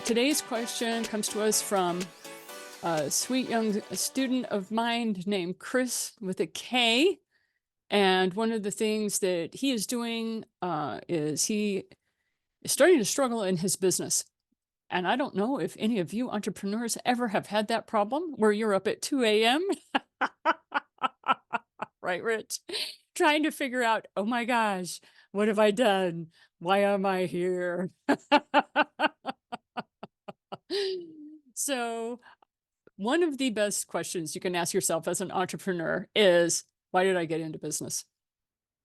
Today's question comes to us from a sweet young student of mine named Chris with a K. And one of the things that he is doing is he is starting to struggle in his business. And I don't know if any of you entrepreneurs ever have had that problem where you're up at 2 a.m. Right, Rich? Trying to figure out, oh my gosh, what have I done? Why am I here? So, one of the best questions you can ask yourself as an entrepreneur is, why did I get into business?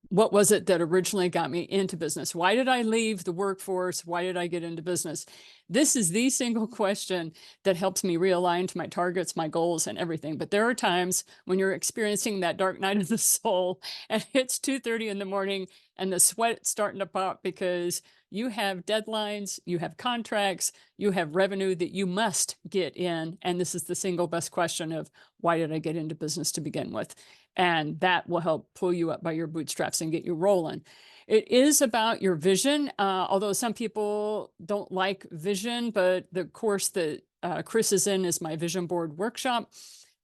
What was it that originally got me into business? Why did I leave the workforce? Why did I get into business? This is the single question that helps me realign to my targets, my goals, and everything. But there are times when you're experiencing that dark night of the soul and it's 2:30 in the morning and the sweat's starting to pop because you have deadlines, you have contracts, you have revenue that you must get in. And this is the single best question of, why did I get into business to begin with? And that will help pull you up by your bootstraps and get you rolling. It is about your vision, although some people don't like vision, but the course that Chris is in is my vision board workshop,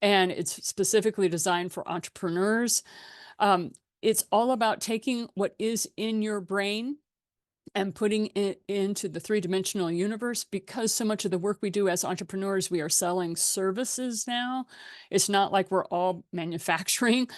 and it's specifically designed for entrepreneurs. It's all about taking what is in your brain and putting it into the three-dimensional universe, because so much of the work we do as entrepreneurs, we are selling services now. It's not like we're all manufacturing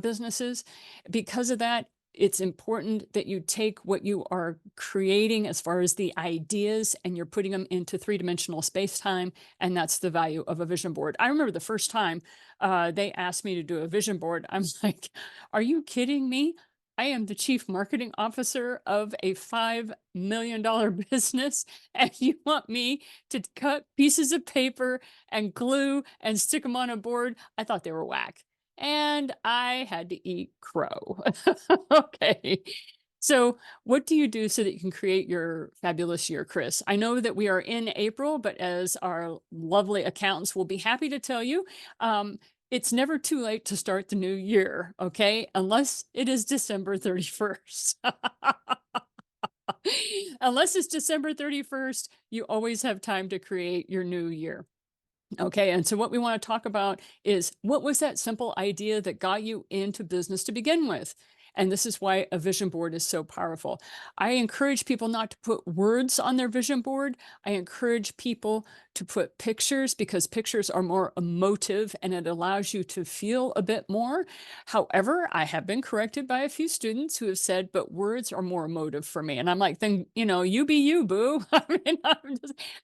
businesses. Because of that, it's important that you take what you are creating as far as the ideas and you're putting them into three-dimensional space-time, and that's the value of a vision board. I remember the first time they asked me to do a vision board, I'm like, are you kidding me? I am the chief marketing officer of a $5 million business, and you want me to cut pieces of paper and glue and stick them on a board? I thought they were whack. And I had to eat crow. Okay. So, what do you do so that you can create your fabulous year, Chris? I know that we are in April, but as our lovely accountants will be happy to tell you, it's never too late to start the new year, okay? Unless it is December 31st. Unless it's December 31st, you always have time to create your new year. Okay, and so what we want to talk about is, what was that simple idea that got you into business to begin with? And this is why a vision board is so powerful. I encourage people not to put words on their vision board. I encourage people to put pictures, because pictures are more emotive and it allows you to feel a bit more. However, I have been corrected by a few students who have said, but words are more emotive for me. And I'm like, then, you be you, boo. I mean,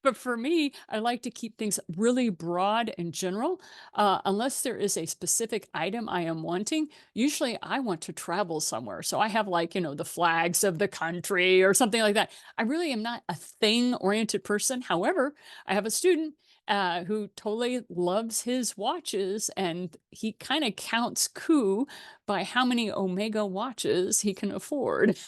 but for me, I like to keep things really broad and general, unless there is a specific item I am wanting. Usually I want to travel somewhere. So I have, like, the flags of the country or something like that. I really am not a thing oriented person. However, I have a student who totally loves his watches, and he kind of counts coup by how many Omega watches he can afford.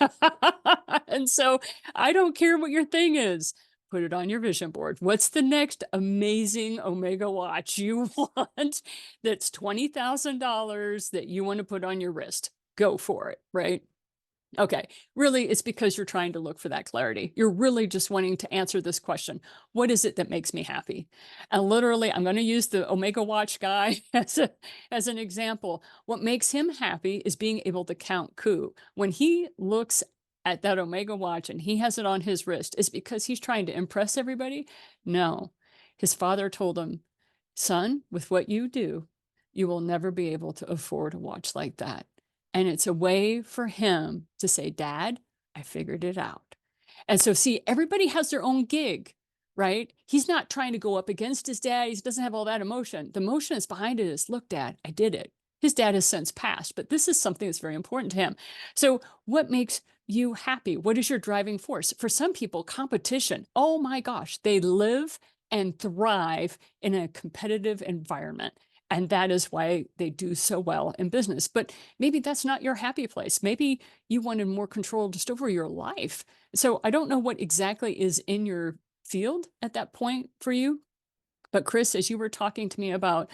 And so I don't care what your thing is. Put it on your vision board. What's the next amazing Omega watch you want that's $20,000 that you want to put on your wrist? Go for it, right? Okay, really, it's because you're trying to look for that clarity. You're really just wanting to answer this question: what is it that makes me happy? And literally, I'm going to use the Omega Watch guy as an example. What makes him happy is being able to count coup. When he looks at that Omega Watch and he has it on his wrist, is because he's trying to impress everybody? No. His father told him, son, with what you do, you will never be able to afford a watch like that. And it's a way for him to say, Dad, I figured it out. And so, see, everybody has their own gig, right? He's not trying to go up against his dad. He doesn't have all that emotion. The emotion is behind it is, look, Dad, I did it. His dad has since passed, but this is something that's very important to him. So, what makes you happy? What is your driving force? For some people, competition. Oh my gosh, they live and thrive in a competitive environment. And that is why they do so well in business. But maybe that's not your happy place. Maybe you wanted more control just over your life. So I don't know what exactly is in your field at that point for you. But Chris, as you were talking to me about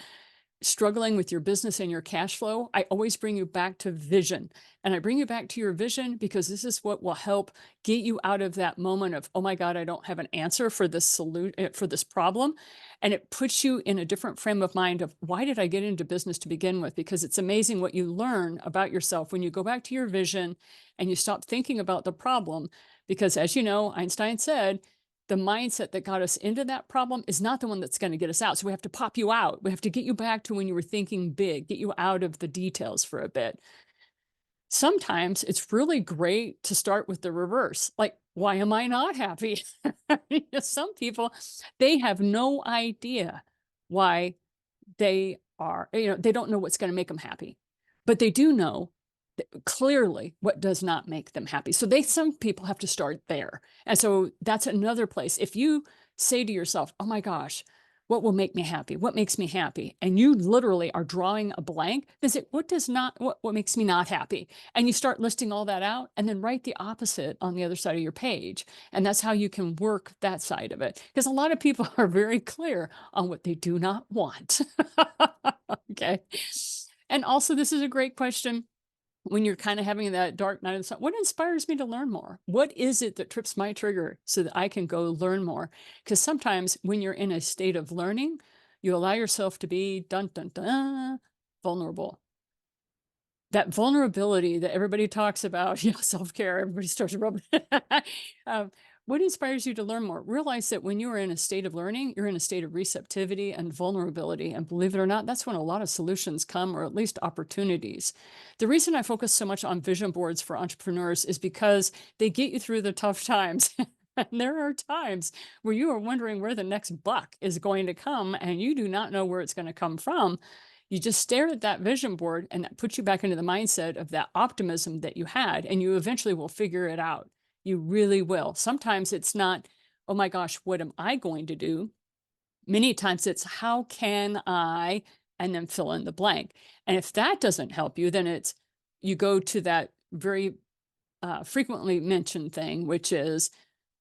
struggling with your business and your cash flow, I always bring you back to vision. And I bring you back to your vision because this is what will help get you out of that moment of, oh my God, I don't have an answer for this solution for this problem. And it puts you in a different frame of mind of why did I get into business to begin with? Because it's amazing what you learn about yourself when you go back to your vision and you stop thinking about the problem. Because as you know, Einstein said, the mindset that got us into that problem is not the one that's going to get us out. So we have to pop you out. We have to get you back to when you were thinking big, get you out of the details for a bit. Sometimes it's really great to start with the reverse. Like, why am I not happy? Some people, they have no idea why they don't know what's going to make them happy, but they do know clearly what does not make them happy. So some people have to start there. And so that's another place. If you say to yourself, oh my gosh, what will make me happy? What makes me happy? And you literally are drawing a blank, then say, what makes me not happy? And you start listing all that out and then write the opposite on the other side of your page. And that's how you can work that side of it. Because a lot of people are very clear on what they do not want. Okay. And also, this is a great question when you're kind of having that dark night of the sun. What inspires me to learn more? What is it that trips my trigger so that I can go learn more? Because sometimes when you're in a state of learning, you allow yourself to be dun dun dun vulnerable. That vulnerability that everybody talks about, self-care, everybody starts rubbing. um, what inspires you to learn more? Realize that when you are in a state of learning, you're in a state of receptivity and vulnerability. And believe it or not, that's when a lot of solutions come, or at least opportunities. The reason I focus so much on vision boards for entrepreneurs is because they get you through the tough times. And there are times where you are wondering where the next buck is going to come, and you do not know where it's going to come from. You just stare at that vision board and that puts you back into the mindset of that optimism that you had, and you eventually will figure it out. You really will. Sometimes it's not, oh my gosh, what am I going to do? Many times it's how can I, and then fill in the blank. And if that doesn't help you, then you go to that very frequently mentioned thing, which is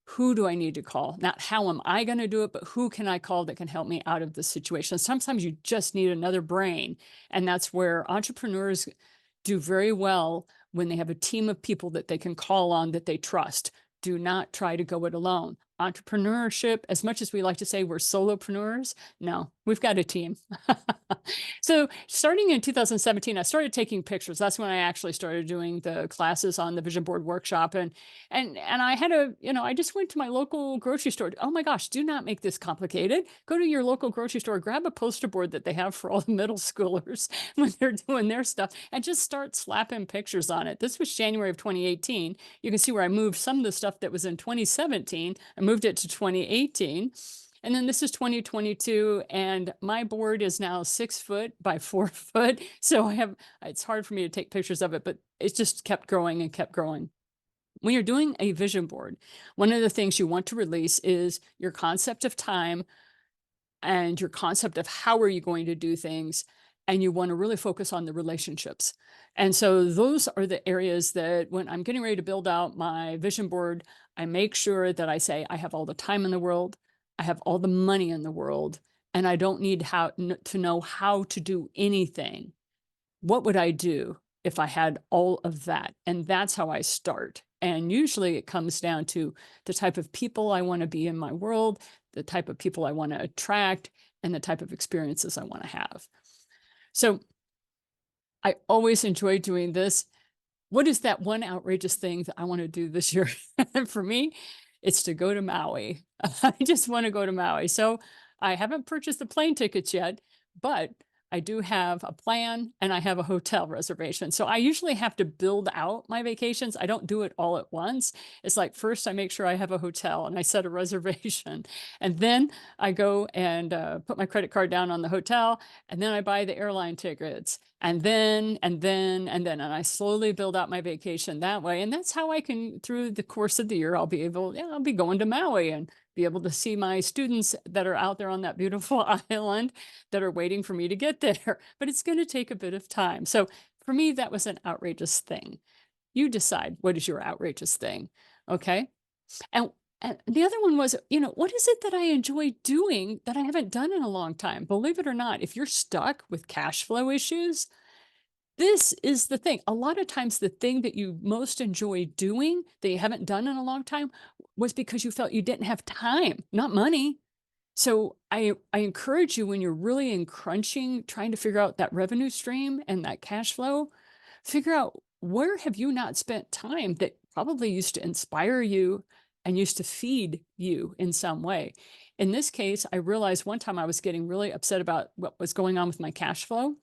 who do I need to call? Not how am I going to do it, but who can I call that can help me out of the situation? Sometimes you just need another brain. And that's where entrepreneurs do very well when they have a team of people that they can call on that they trust. Do not try to go it alone. Entrepreneurship, as much as we like to say we're solopreneurs, no, we've got a team. So starting in 2017, I started taking pictures. That's when I actually started doing the classes on the vision board workshop. And I had I just went to my local grocery store. Oh my gosh, do not make this complicated. Go to your local grocery store, grab a poster board that they have for all the middle schoolers when they're doing their stuff, and just start slapping pictures on it. This was January of 2018. You can see where I moved some of the stuff that was in 2017. I moved it to 2018. And then this is 2022, and my board is now 6 foot by 4 foot. So it's hard for me to take pictures of it, but it just kept growing and kept growing. When you're doing a vision board, one of the things you want to release is your concept of time and your concept of how are you going to do things. And you want to really focus on the relationships. And so those are the areas that when I'm getting ready to build out my vision board, I make sure that I say, I have all the time in the world. I have all the money in the world, and I don't need to know how to do anything. What would I do if I had all of that? And that's how I start. And usually it comes down to the type of people I want to be in my world, the type of people I want to attract, and the type of experiences I want to have. So I always enjoy doing this. What is that one outrageous thing that I want to do this year? For me, it's to go to Maui. I just want to go to Maui. So I haven't purchased the plane tickets yet, but I do have a plan and I have a hotel reservation. So I usually have to build out my vacations. I don't do it all at once. It's like first I make sure I have a hotel and I set a reservation. And then I go and put my credit card down on the hotel. And then I buy the airline tickets. And I slowly build out my vacation that way. And that's how I can, through the course of the year, I'll be going to Maui and be able to see my students that are out there on that beautiful island that are waiting for me to get there. But it's going to take a bit of time. So for me, that was an outrageous thing. You decide what is your outrageous thing. Okay. And And the other one was, what is it that I enjoy doing that I haven't done in a long time? Believe it or not, if you're stuck with cash flow issues, this is the thing. A lot of times, the thing that you most enjoy doing that you haven't done in a long time was because you felt you didn't have time, not money. So I encourage you when you're really in crunching, trying to figure out that revenue stream and that cash flow, figure out where have you not spent time that probably used to inspire you and used to feed you in some way. In this case, I realized one time I was getting really upset about what was going on with my cash flow.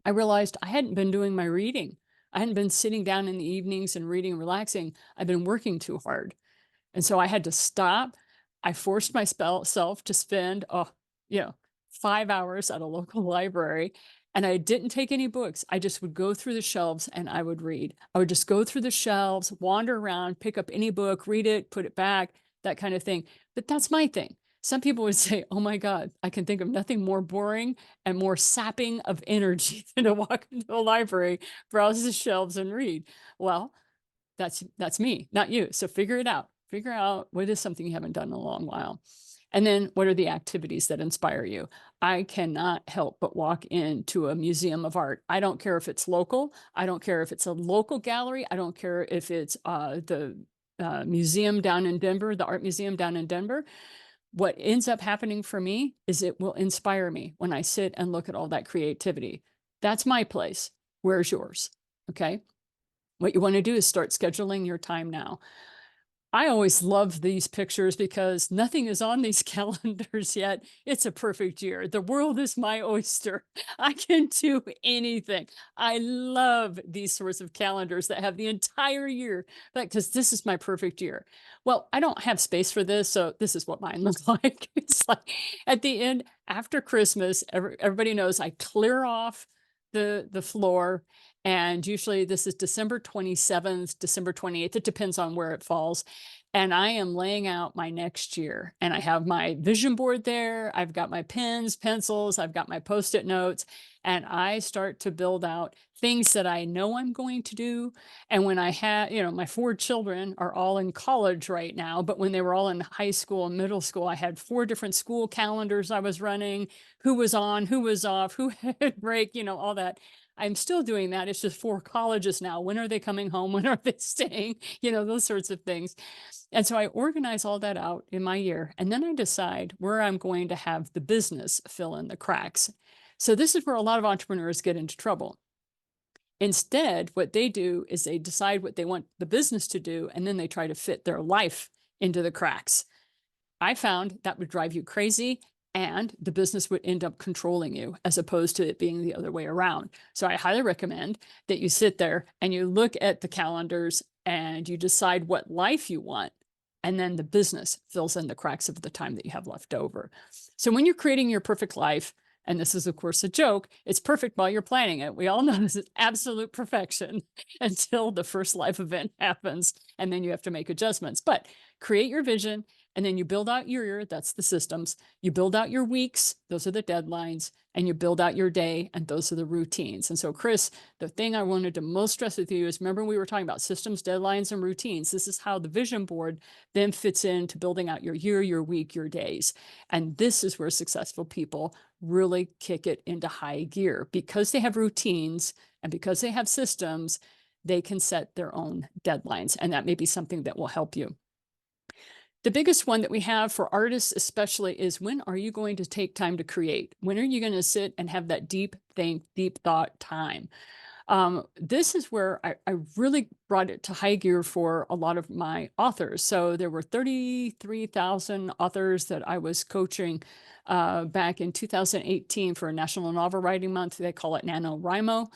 I realized I hadn't been doing my reading. I hadn't been sitting down in the evenings and reading, relaxing. I've been working too hard. And so I had to stop. I forced myself to spend, you know, 5 hours at a local library. And I didn't take any books. I just would go through the shelves and I would read. I would just go through the shelves, wander around, pick up any book, read it, put it back, that kind of thing. But that's my thing. Some people would say, oh my God, I can think of nothing more boring and more sapping of energy than to walk into a library, browse the shelves, and read. Well, that's me, not you. So figure it out. Figure out what is something you haven't done in a long while. And then what are the activities that inspire you? I cannot help but walk into a museum of art. I don't care if it's local. I don't care if it's a local gallery. I don't care if it's the museum down in Denver, the art museum down in Denver. What ends up happening for me is it will inspire me when I sit and look at all that creativity. That's my place. Where's yours? Okay. What you want to do is start scheduling your time now. I always love these pictures because nothing is on these calendars yet. It's a perfect year. The world is my oyster. I can do anything. I love these sorts of calendars that have the entire year, because this is my perfect year. Well, I don't have space for this, so this is what mine looks like. It's like at the end, after Christmas, everybody knows I clear off the floor. And usually this is December 27th, December 28th. It depends on where it falls. And I am laying out my next year. And I have my vision board there. I've got my pens, pencils, I've got my post-it notes. And I start to build out things that I know I'm going to do. And when I had, my four children are all in college right now, but when they were all in high school and middle school, I had four different school calendars I was running, who was on, who was off, who had break, all that. I'm still doing that. It's just for colleges now. When are they coming home? When are they staying? Those sorts of things. And so I organize all that out in my year. And then I decide where I'm going to have the business fill in the cracks. So this is where a lot of entrepreneurs get into trouble. Instead, what they do is they decide what they want the business to do, and then they try to fit their life into the cracks. I found that would drive you crazy, and the business would end up controlling you as opposed to it being the other way around. So I highly recommend that you sit there and you look at the calendars and you decide what life you want. And then the business fills in the cracks of the time that you have left over. So when you're creating your perfect life, and this is, of course, a joke, it's perfect while you're planning it. We all know this is absolute perfection until the first life event happens, and then you have to make adjustments. But create your vision, and then you build out your year, that's the systems. You build out your weeks, those are the deadlines, and you build out your day, and those are the routines. And so, Chris, the thing I wanted to most stress with you is, remember we were talking about systems, deadlines, and routines. This is how the vision board then fits into building out your year, your week, your days. And this is where successful people really kick it into high gear. Because they have routines and because they have systems, they can set their own deadlines. And that may be something that will help you. The biggest one that we have for artists especially is, when are you going to take time to create? When are you going to sit and have that deep think, deep thought time? This is where I really brought it to high gear for a lot of my authors. So there were 33,000 authors that I was coaching back in 2018 for National Novel Writing Month. They call it NaNoWriMo.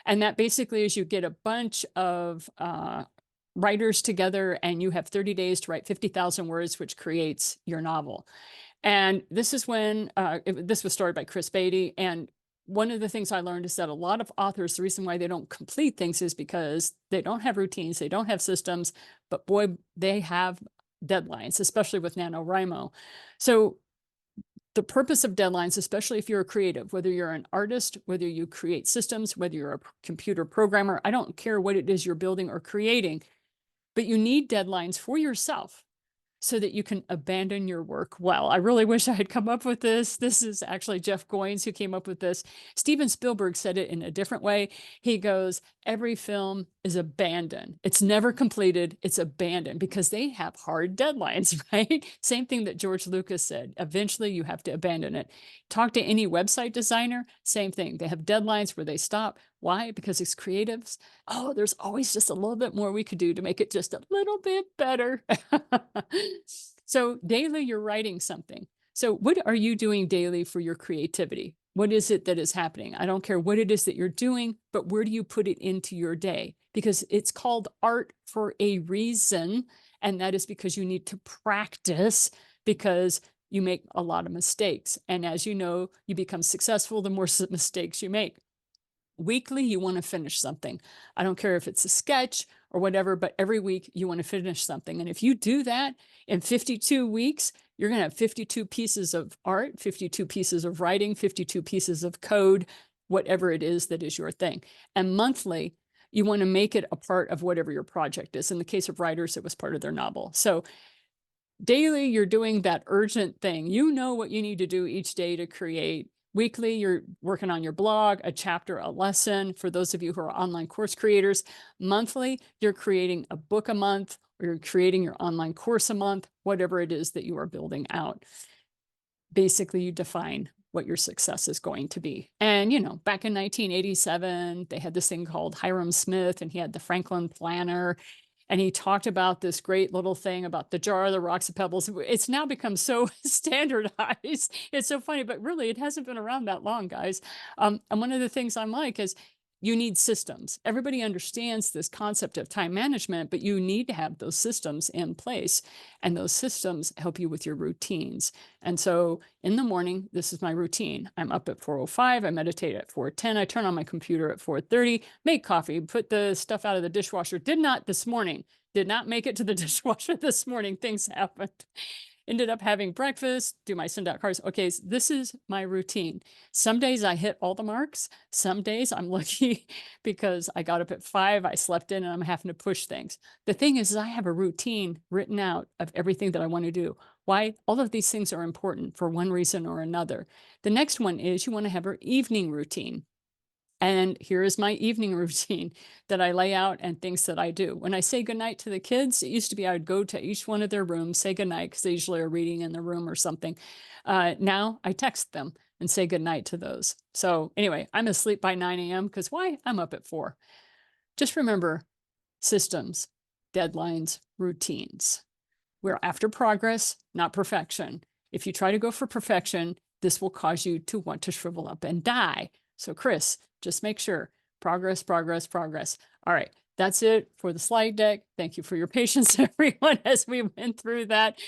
And that basically is you get a bunch of writers together and you have 30 days to write 50,000 words, which creates your novel. And this is when this was started by Chris Beatty. And one of the things I learned is that a lot of authors, the reason why they don't complete things is because they don't have routines, they don't have systems, but boy, they have deadlines, especially with NaNoWriMo. So the purpose of deadlines, especially if you're a creative, whether you're an artist, whether you create systems, whether you're a computer programmer, I don't care what it is you're building or creating, but you need deadlines for yourself. so that you can abandon your work well. I really wish I had come up with this. This is actually Jeff Goins who came up with this. Steven Spielberg said it in a different way. He goes, every film is abandoned. It's never completed. It's abandoned because they have hard deadlines, right? Same thing that George Lucas said. Eventually you have to abandon it. Talk to any website designer, same thing. They have deadlines where they stop. Why? Because it's creatives. Oh, there's always just a little bit more we could do to make it just a little bit better. So daily, you're writing something. So what are you doing daily for your creativity? What is it that is happening? I don't care what it is that you're doing, but where do you put it into your day? Because it's called art for a reason. And that is because you need to practice, because you make a lot of mistakes. And as you know, you become successful the more mistakes you make. Weekly, you want to finish something. I don't care if it's a sketch or whatever, but every week you want to finish something. And if you do that in 52 weeks, you're going to have 52 pieces of art, 52 pieces of writing, 52 pieces of code, whatever it is that is your thing. And monthly, you want to make it a part of whatever your project is. In the case of writers, it was part of their novel. So daily, you're doing that urgent thing. You know what you need to do each day to create. Weekly, you're working on your blog, a chapter, a lesson. For those of you who are online course creators, monthly, you're creating a book a month, or you're creating your online course a month, whatever it is that you are building out. Basically, you define what your success is going to be. And, you know, back in 1987, they had this thing called Hiram Smith, and he had the Franklin Planner. And he talked about this great little thing about the jar, the rocks, the pebbles. It's now become so standardized. It's so funny, but really it hasn't been around that long, guys. And one of the things I'm like is you need systems. Everybody understands this concept of time management, but you need to have those systems in place. And those systems help you with your routines. And so in the morning, this is my routine. I'm up at 4:05. I meditate at 4:10. I turn on my computer at 4:30, make coffee, put the stuff out of the dishwasher. Did not this morning, did not make it to the dishwasher this morning. Things happened. Ended up having breakfast, do my send out cards. Okay, so this is my routine. Some days I hit all the marks. Some days I'm lucky because I got up at 5, I slept in, and I'm having to push things. The thing is I have a routine written out of everything that I want to do. Why? All of these things are important for one reason or another. The next one is you want to have an evening routine. And here is my evening routine that I lay out and things that I do. When I say goodnight to the kids, it used to be I would go to each one of their rooms, say goodnight, because they usually are reading in the room or something. Now I text them and say goodnight to those. So anyway, I'm asleep by 9 a.m. because why? I'm up at 4. Just remember systems, deadlines, routines. We're after progress, not perfection. If you try to go for perfection, this will cause you to want to shrivel up and die. So Chris, just make sure progress, progress, progress. All right. That's it for the slide deck. Thank you for your patience, everyone, as we went through that.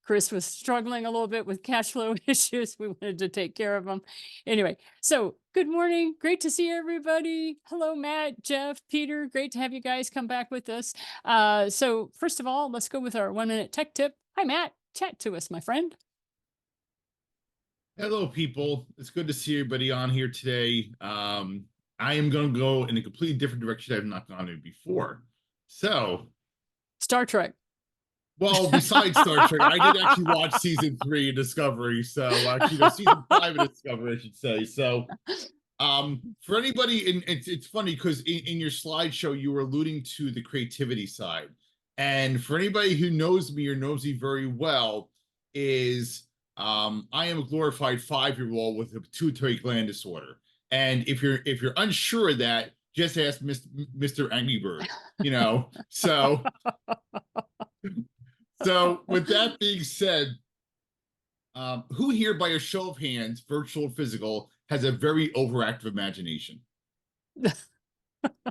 Chris was struggling a little bit with cash flow issues. We wanted to take care of them. Anyway, so good morning. Great to see everybody. Hello, Matt, Jeff, Peter. Great to have you guys come back with us. So first of all, let's go with our 1-minute tech tip. Hi, Matt. Chat to us, my friend. Hello, people. It's good to see everybody on here today. I am going to go in a completely different direction I've not gone in before. So, Star Trek. well, besides Star Trek, I did actually watch season 3 of Discovery. So, actually, no, season 5 of Discovery, I should say. So, for anybody, and it's funny because in your slideshow, you were alluding to the creativity side. And for anybody who knows me or knows me very well, is I am a glorified 5-year-old with a pituitary gland disorder. And if you're unsure of that, just ask Mr. Angry Bird, you know. So with that being said, who here by a show of hands, virtual or physical, has a very overactive imagination?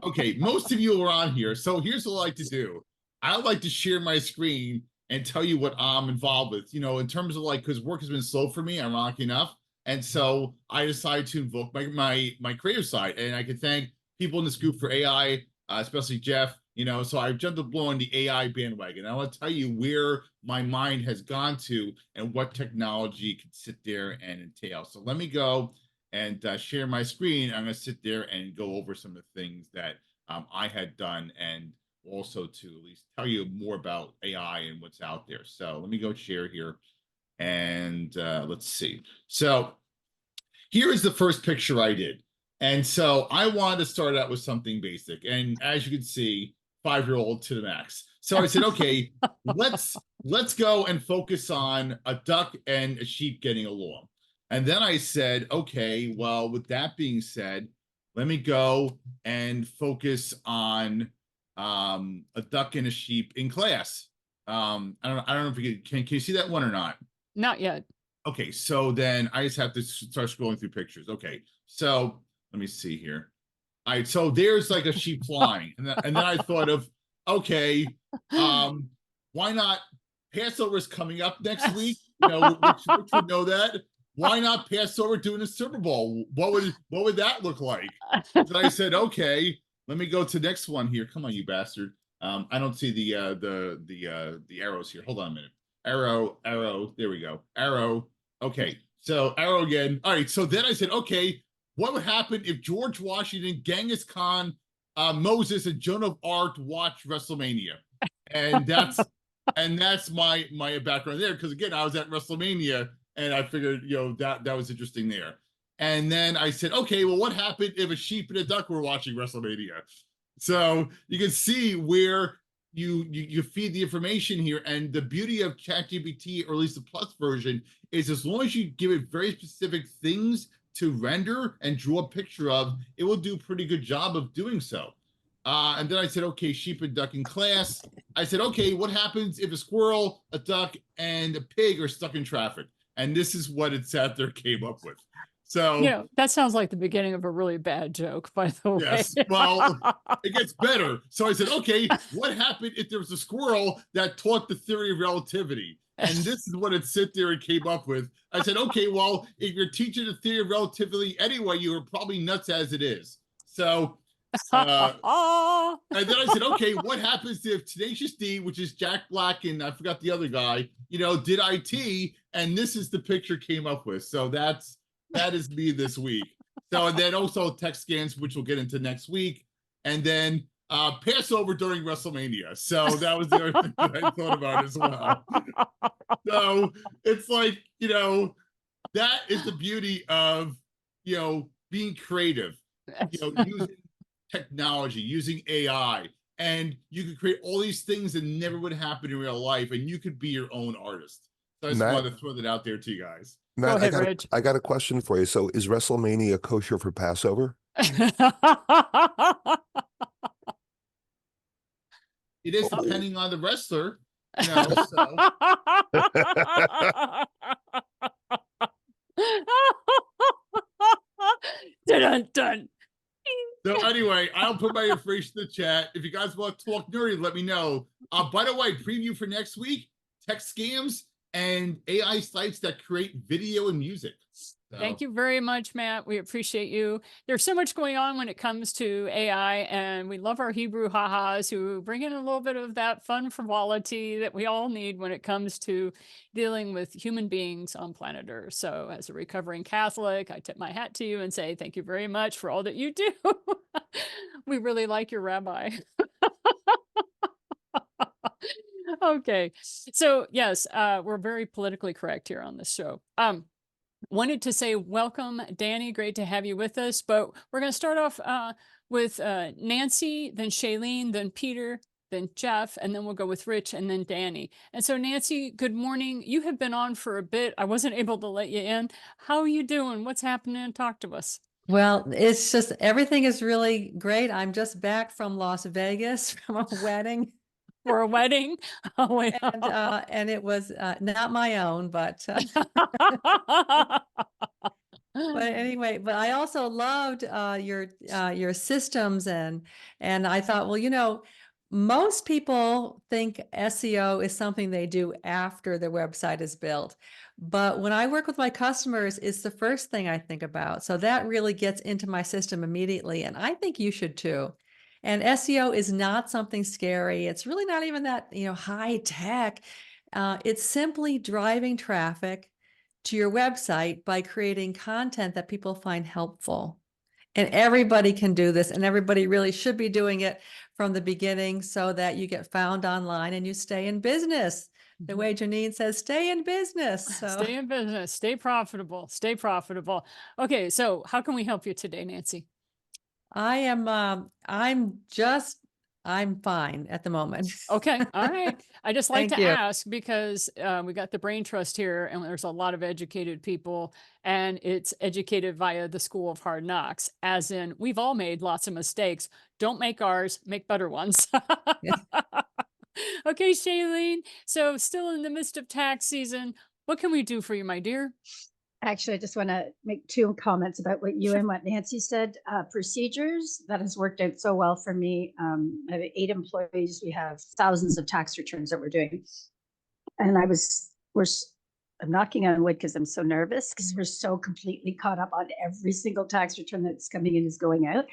Okay, most of you are on here. So here's what I like to do. I like to share my screen and tell you what I'm involved with, you know, in terms of like, because work has been slow for me, ironically enough. And so I decided to invoke my creative side. And I can thank people in this group for AI, especially Jeff, you know, so I've jumped up on the AI bandwagon. I want to tell you where my mind has gone to and what technology can sit there and entail. So let me go and share my screen. I'm going to sit there and go over some of the things that I had done and also to at least tell you more about AI and what's out there. So let me go share here, and let's see. So here is the first picture I did. And so I wanted to start out with something basic. And as you can see, 5-year-old to the max. So I said, okay, let's go and focus on a duck and a sheep getting along. And then I said, okay, well, with that being said, let me go and focus on a duck and a sheep in class. I don't know if you can you see that one or not? Not yet. Okay, so then I just have to start scrolling through pictures. Okay, so let me see here. All right, so there's like a sheep flying, and then I thought of, okay, um, why not? Passover is coming up next week. Which would know that. Why not Passover doing a Super Bowl? What would that look like? So I said, okay, let me go to the next one here. Come on, you bastard. I don't see the arrows here. Hold on a minute. Arrow. There we go. Arrow. Okay, so arrow again. All right, so then I said, okay, what would happen if George Washington, Genghis Khan, Moses, and Joan of Arc watched WrestleMania? And that's my background there, because again, I was at WrestleMania and I figured that was interesting there. And then I said, okay, well, what happened if a sheep and a duck were watching WrestleMania? So you can see where you feed the information here, and the beauty of ChatGPT, or at least the plus version, is as long as you give it very specific things to render and draw a picture of, it will do a pretty good job of doing so. And then I said, okay, sheep and duck in class. I said, okay, what happens if a squirrel, a duck, and a pig are stuck in traffic? And this is what it sat there came up with. So that sounds like the beginning of a really bad joke, by the way. yes, well, it gets better. So I said, okay, what happened if there was a squirrel that taught the theory of relativity? And this is what it sit there and came up with. I said, okay, well, if you're teaching the theory of relativity anyway, you were probably nuts as it is. So, and then I said, okay, what happens if Tenacious D, which is Jack Black, and I forgot the other guy, did IT, and this is the picture came up with. So that is me this week. So, and then also tech scans, which we'll get into next week, and then Passover during WrestleMania. So that was the other thing that I thought about as well. So it's like, that is the beauty of, being creative, using technology, using AI, and you could create all these things that never would happen in real life, and you could be your own artist. So I just wanted to throw that out there to you guys. Go Matt, ahead, Rich. I got a question for you. So is WrestleMania kosher for Passover? It is, depending on the wrestler, so. Dun, dun. So anyway, I'll put my information in the chat. If you guys want to talk nerdy, let me know. By the way, preview for next week, tech scams and AI sites that create video and music. So. Thank you very much, Matt. We appreciate you. There's so much going on when it comes to AI, and we love our Hebrew ha-has who bring in a little bit of that fun frivolity that we all need when it comes to dealing with human beings on planet Earth. So as a recovering Catholic, I tip my hat to you and say thank you very much for all that you do. We really like your rabbi. Okay. So yes, we're very politically correct here on this show. Wanted to say welcome, Danny. Great to have you with us. But we're going to start off with Nancy, then Shailene, then Peter, then Jeff, and then we'll go with Rich and then Danny. And so, Nancy, good morning. You have been on for a bit. I wasn't able to let you in. How are you doing? What's happening? Talk to us. Well, it's just everything is really great. I'm just back from Las Vegas from a wedding. For a wedding? Oh, and it was not my own, but but anyway, but I also loved your systems, and I thought, well, most people think SEO is something they do after their website is built. But when I work with my customers, it's the first thing I think about. So that really gets into my system immediately. And I think you should too. And SEO is not something scary. It's really not even that, high tech. It's simply driving traffic to your website by creating content that people find helpful. And everybody can do this, and everybody really should be doing it from the beginning so that you get found online and you stay in business. The way Janine says, stay in business. So Stay in business, stay profitable, stay profitable. Okay, so how can we help you today, Nancy? I'm fine at the moment. Okay, all right. I just like Thank to you. ask because we got the brain trust here, and there's a lot of educated people, and it's educated via the school of hard knocks, as in we've all made lots of mistakes. Don't make ours, make better ones. Yeah. Okay, Shailene. So still in the midst of tax season, what can we do for you, my dear? Actually, I just want to make two comments about what you Sure. and what Nancy said. Procedures, that has worked out so well for me. I have 8 employees. We have thousands of tax returns that we're doing. And I'm knocking on wood because I'm so nervous because we're so completely caught up on every single tax return that's coming in is going out.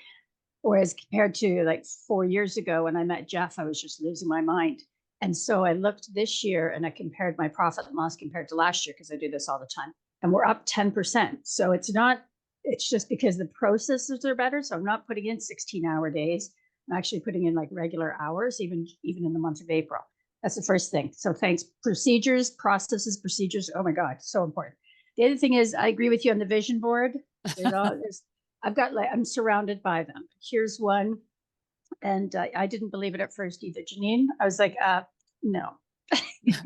Whereas compared to like 4 years ago when I met Jeff, I was just losing my mind. And so I looked this year and I compared my profit and loss compared to last year because I do this all the time. And we're up 10%. So it's just because the processes are better. So I'm not putting in 16-hour days. I'm actually putting in like regular hours, even in the month of April. That's the first thing. So thanks. Procedures, processes, procedures. Oh my God, so important. The other thing is I agree with you on the vision board. I'm surrounded by them. Here's one. And I didn't believe it at first either. Janine, I was like, no.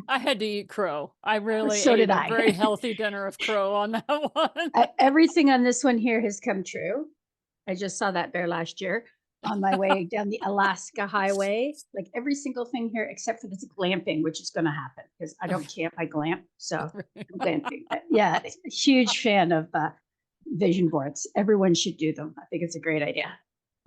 I had to eat crow. I really So ate did a I. very healthy dinner of crow on that one. Everything on this one here has come true. I just saw that bear last year on my way down the Alaska highway. Like every single thing here, except for this glamping, which is going to happen because I don't camp, I glamp. So I'm glamping. But yeah, huge fan of vision boards. Everyone should do them. I think it's a great idea.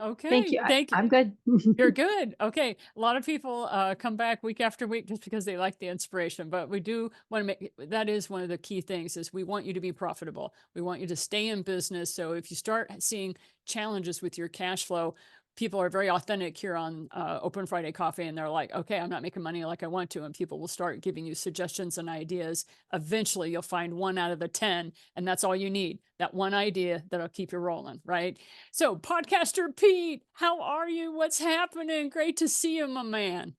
Okay, Thank you. thank you. I'm good. You're good. Okay. A lot of people come back week after week just because they like the inspiration, but we do want to make that is one of the key things is we want you to be profitable. We want you to stay in business. So if you start seeing challenges with your cash flow, people are very authentic here on Open Friday Coffee, and they're like, okay, I'm not making money like I want to. And people will start giving you suggestions and ideas. Eventually, you'll find 1 out of the 10, and that's all you need. That one idea that'll keep you rolling, right? So, Podcaster Pete, how are you? What's happening? Great to see you, my man.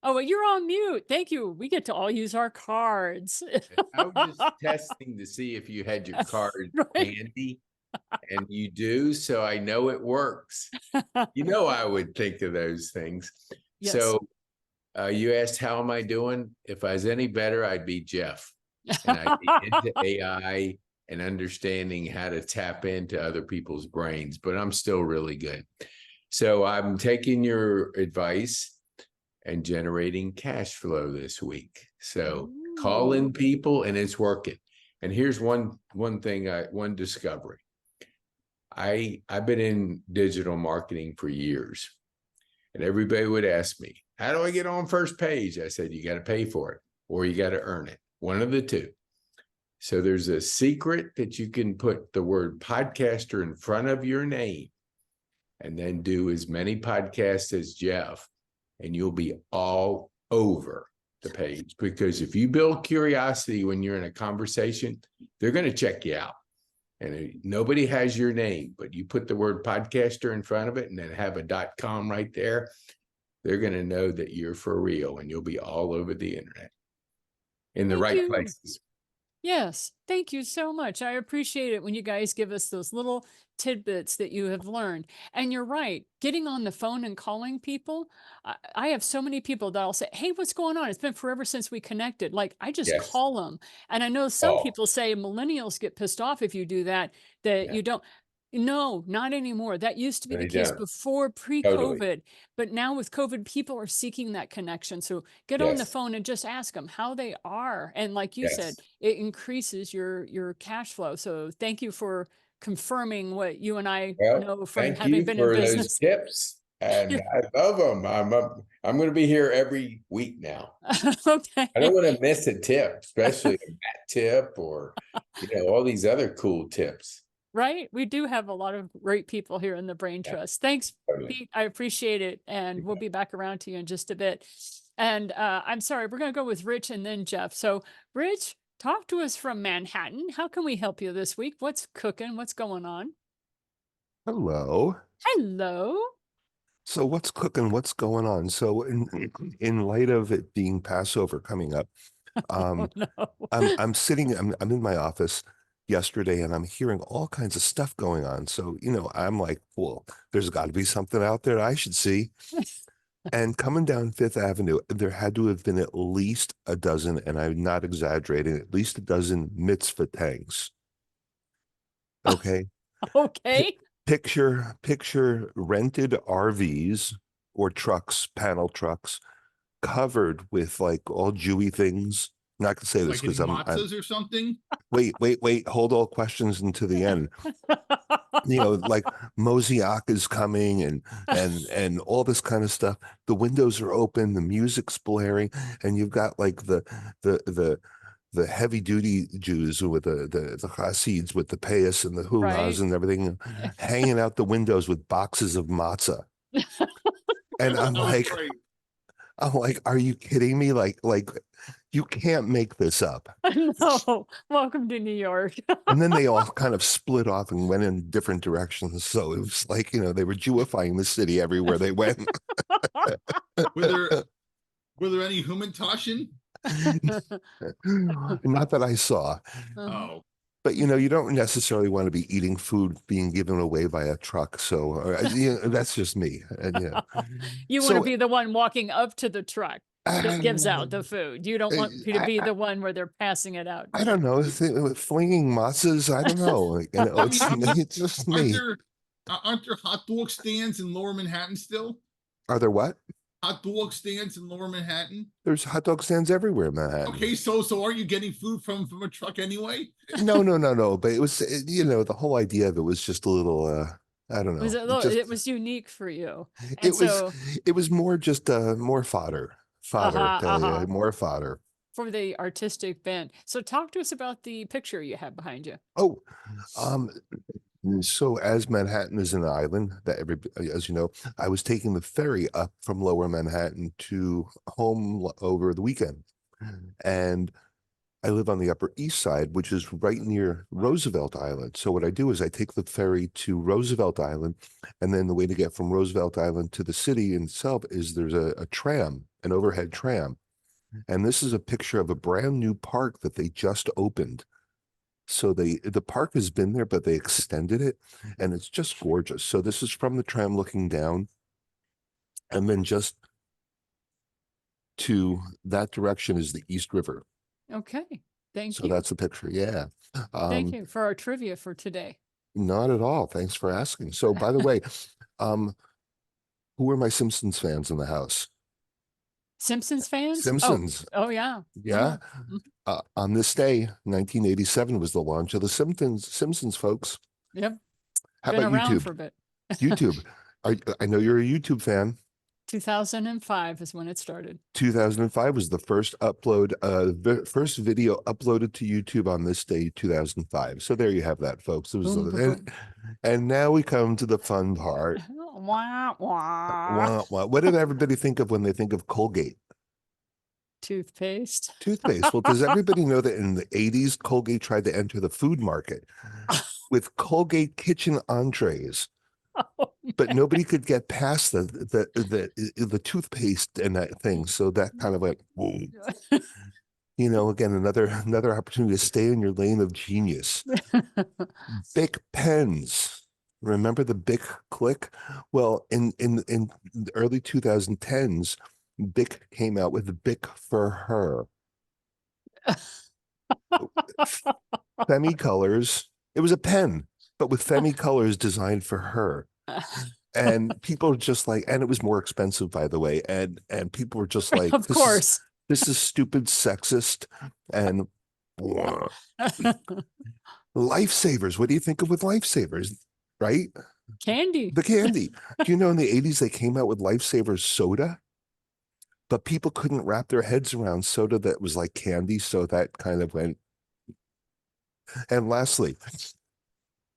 Oh, well, you're on mute. Thank you. We get to all use our cards. I was just testing to see if you had your card Right. handy, and you do, so I know it works. You know, I would think of those things. Yes. So you asked, how am I doing? If I was any better, I'd be Jeff. And I'd be into AI and understanding how to tap into other people's brains, but I'm still really good. So I'm taking your advice and generating cash flow this week. So calling people, and it's working. And here's one discovery. I've been in digital marketing for years, and everybody would ask me, how do I get on first page? I said, you got to pay for it or you got to earn it. One of the two. So there's a secret that you can put the word podcaster in front of your name and then do as many podcasts as Jeff, and you'll be all over the page. Because if you build curiosity when you're in a conversation, they're going to check you out. And nobody has your name, but you put the word podcaster in front of it and then have a .com right there, they're going to know that you're for real, and you'll be all over the internet in the right places. Yes. Thank you so much. I appreciate it when you guys give us those little tidbits that you have learned. And you're right. Getting on the phone and calling people. I have so many people that'll say, hey, what's going on? It's been forever since we connected. Like I just Yes. call them. And I know some Oh. people say millennials get pissed off if you do that, that Yeah. you don't. No, not anymore. That used to be the They case don't. before pre-COVID, but now with COVID, people are seeking that connection. So get on the Yes. phone and just ask them how they are. And like you said, Yes. it increases your cash flow. So thank you for confirming what you and I Well, know from thank having you been in for those business. tips, and Yeah. I love them. I'm going to be here every week now. Okay. I don't want to miss a tip, especially a bat tip or all these other cool tips. Right. We do have a lot of great people here in the Brain Yeah, Trust. Thanks, totally. Pete. I appreciate it. And we'll be back around to you in just a bit. And I'm sorry, we're going to go with Rich and then Jeff. So Rich, Talk to us from Manhattan. How can we help you this week? What's cooking? What's going on? Hello. Hello. So what's cooking? What's going on? So in light of it being Passover coming up, Oh, um, no. I'm in my office yesterday and I'm hearing all kinds of stuff going on. So, I'm like, well, there's got to be something out there I should see. And coming down Fifth Avenue, there had to have been at least a dozen, and I'm not exaggerating, at least a dozen mitzvah tanks. Okay. Okay. Picture rented RVs or trucks, panel trucks, covered with like all Jewy things. Not to say this Like in because I'm matzahs or something. wait, hold all questions into the end. Like Mosaic is coming and all this kind of stuff. The windows are open, the music's blaring, and you've got like the heavy duty Jews with the Hasids with the payas and the hoo-has Right. and everything hanging out the windows with boxes of matzah. And That was great. I'm like, are you kidding me? Like you can't make this up. No. Welcome to New York. And then they all kind of split off and went in different directions. So it was like, they were Jewifying the city everywhere they went. Were there any Humantaschen? Not that I saw. Oh, But you don't necessarily want to be eating food being given away by a truck. So that's just me. And You want to so be the one walking up to the truck that gives out the food. You don't want to be I, the one where they're passing it out. I don't know, flinging matzahs. I don't know. Like, it's just me. Aren't there hot dog stands in Lower Manhattan still? Are there what? Hot dog stands in Lower Manhattan? There's hot dog stands everywhere in Manhattan. Okay, so aren't you getting food from a truck anyway? No. But it was, the whole idea of it was just a little, I don't know. It was unique for you. And It was more just more fodder, more fodder. for the artistic bent. So talk to us about the picture you have behind you. Oh, so as Manhattan is an island that as you know, I was taking the ferry up from Lower Manhattan to home over the weekend. And I live on the Upper East Side, which is right near Roosevelt Island. So what I do is I take the ferry to Roosevelt Island, and then the way to get from Roosevelt Island to the city itself is there's a tram, an overhead tram. And this is a picture of a brand new park that they just opened. So the park has been there, but they extended it, and it's just gorgeous. So this is from the tram looking down, and then just to that direction is the East River. Okay. Thank So you. that's the picture. Yeah. Thank you for our trivia for today. Not at all. Thanks for asking. So by the way, who are my Simpsons fans in the house? Simpsons fans? Simpsons. Oh yeah. Yeah. Mhm. On this day, 1987 was the launch of the Simpsons, folks. Yep. How Been about around YouTube? for a bit. YouTube. I know you're a YouTube fan. 2005 is when it started. 2005 was the first first video uploaded to YouTube on this day, 2005. So there you have that, folks. It was, Boom, boom, boom. and now we come to the fun part. Wah, wah. What did everybody think of when they think of Colgate? Toothpaste. Toothpaste. Well, does everybody know that in the 80s, Colgate tried to enter the food market with Colgate kitchen entrees, but nobody could get past the toothpaste and that thing. So that kind of went, whoa. Again, another opportunity to stay in your lane of genius. Bic pens. Remember the Bic click? Well, in the early 2010s, Bic came out with Bic for her. Femi-colors. It was a pen, but with Femi-colors designed for her. And people are just like, and it was more expensive, by the way. And people were just like, Of course. this is stupid, sexist, and lifesavers. What do you think of with lifesavers? Right? Candy. The candy. Do you know in the 80s they came out with lifesavers soda? But people couldn't wrap their heads around soda that was like candy, so that kind of went. And lastly,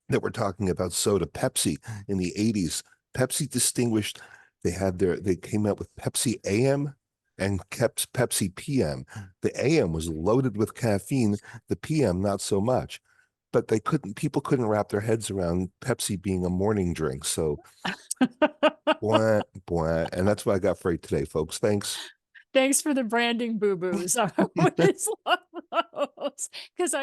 that we're talking about soda, Pepsi in the 80s. Pepsi distinguished, they came out with Pepsi AM and kept Pepsi PM. The AM was loaded with caffeine, the PM not so much. But people couldn't wrap their heads around Pepsi being a morning drink. So, blah, blah. And that's what I got for you today, folks. Thanks. Thanks for the branding boo-boos. I always love those because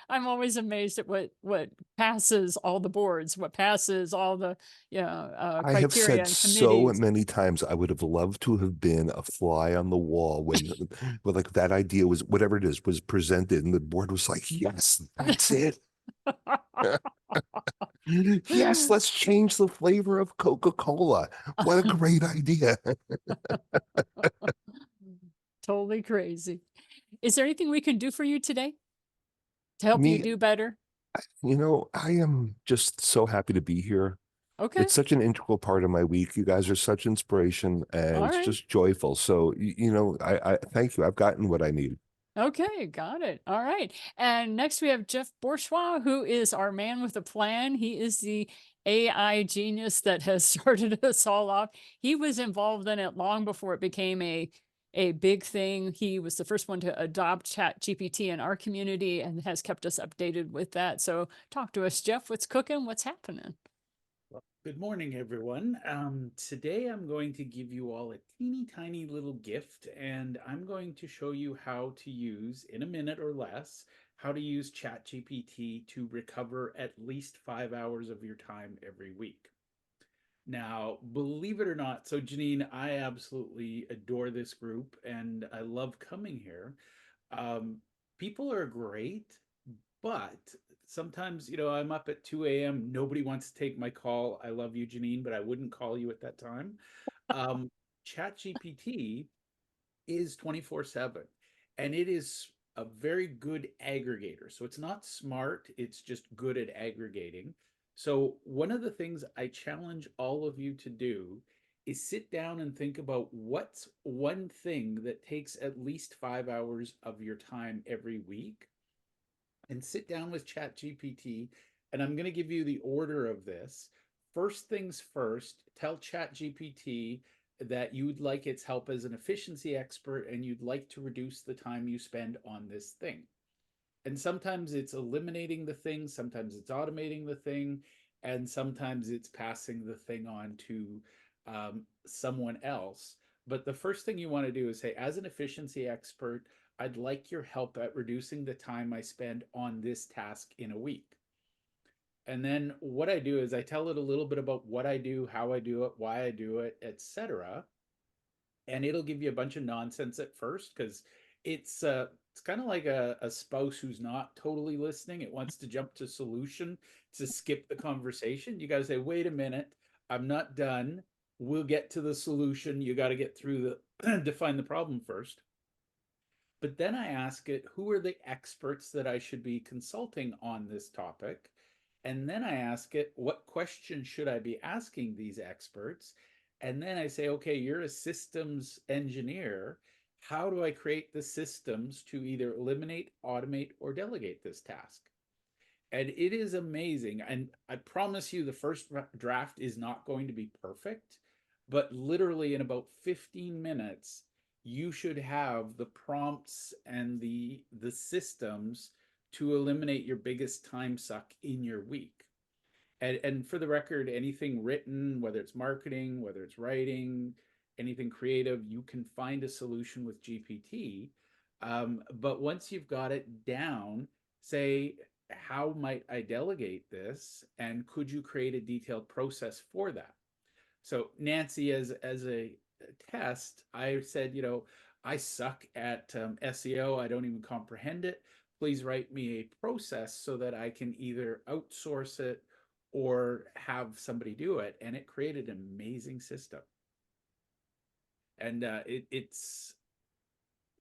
I'm always amazed at what passes all the boards, what passes all the I have criteria said and so committees. many times I would have loved to have been a fly on the wall when like that idea was whatever it is was presented and the board was like, yes, that's it. Yes, let's change the flavor of Coca-Cola. What a great idea. Totally crazy. Is there anything we can do for you today to help you Me, do better? I am just so happy to be here. Okay. It's such an integral part of my week. You guys are such inspiration and All it's right. just joyful. So, I thank you. I've gotten what I need. Okay, got it. All right. And next we have Jeff Bourgeois, who is our man with a plan. He is the AI genius that has started us all off. He was involved in it long before it became a big thing. He was the first one to adopt Chat GPT in our community and has kept us updated with that. So talk to us, Jeff. What's cooking? What's happening? Good morning, everyone. Today I'm going to give you all a teeny tiny little gift, and I'm going to show you how to use, in a minute or less, how to use ChatGPT to recover at least 5 hours of your time every week. Now, believe it or not, so Janine, I absolutely adore this group and I love coming here. Um, People are great, but sometimes, I'm up at 2 a.m. Nobody wants to take my call. I love you, Janine, but I wouldn't call you at that time. Um, ChatGPT is 24/7 and it is a very good aggregator. So it's not smart, it's just good at aggregating. So one of the things I challenge all of you to do is sit down and think about what's one thing that takes at least 5 hours of your time every week, and sit down with ChatGPT. And I'm going to give you the order of this. First things first, tell ChatGPT that you would like its help as an efficiency expert and you'd like to reduce the time you spend on this thing. And sometimes it's eliminating the thing, sometimes it's automating the thing, and sometimes it's passing the thing on to someone else. But the first thing you want to do is say, as an efficiency expert, I'd like your help at reducing the time I spend on this task in a week. And then what I do is I tell it a little bit about what I do, how I do it, why I do it, etc. And it'll give you a bunch of nonsense at first because it's kind of like a spouse who's not totally listening. It wants to jump to solution to skip the conversation. You got to say, wait a minute, I'm not done. We'll get to the solution. You got to get through the define the problem first. But then I ask it, who are the experts that I should be consulting on this topic? And then I ask it, what questions should I be asking these experts? And then I say, okay, you're a systems engineer. How do I create the systems to either eliminate, automate, or delegate this task? And it is amazing. And I promise you, the first draft is not going to be perfect, but literally in about 15 minutes, you should have the prompts and the systems to eliminate your biggest time suck in your week. And for the record, anything written, whether it's marketing, whether it's writing, anything creative, you can find a solution with GPT. But once you've got it down, say, how might I delegate this? And could you create a detailed process for that? So Nancy, as a test, I said, I suck at SEO. I don't even comprehend it. Please write me a process so that I can either outsource it or have somebody do it. And it created an amazing system. And it's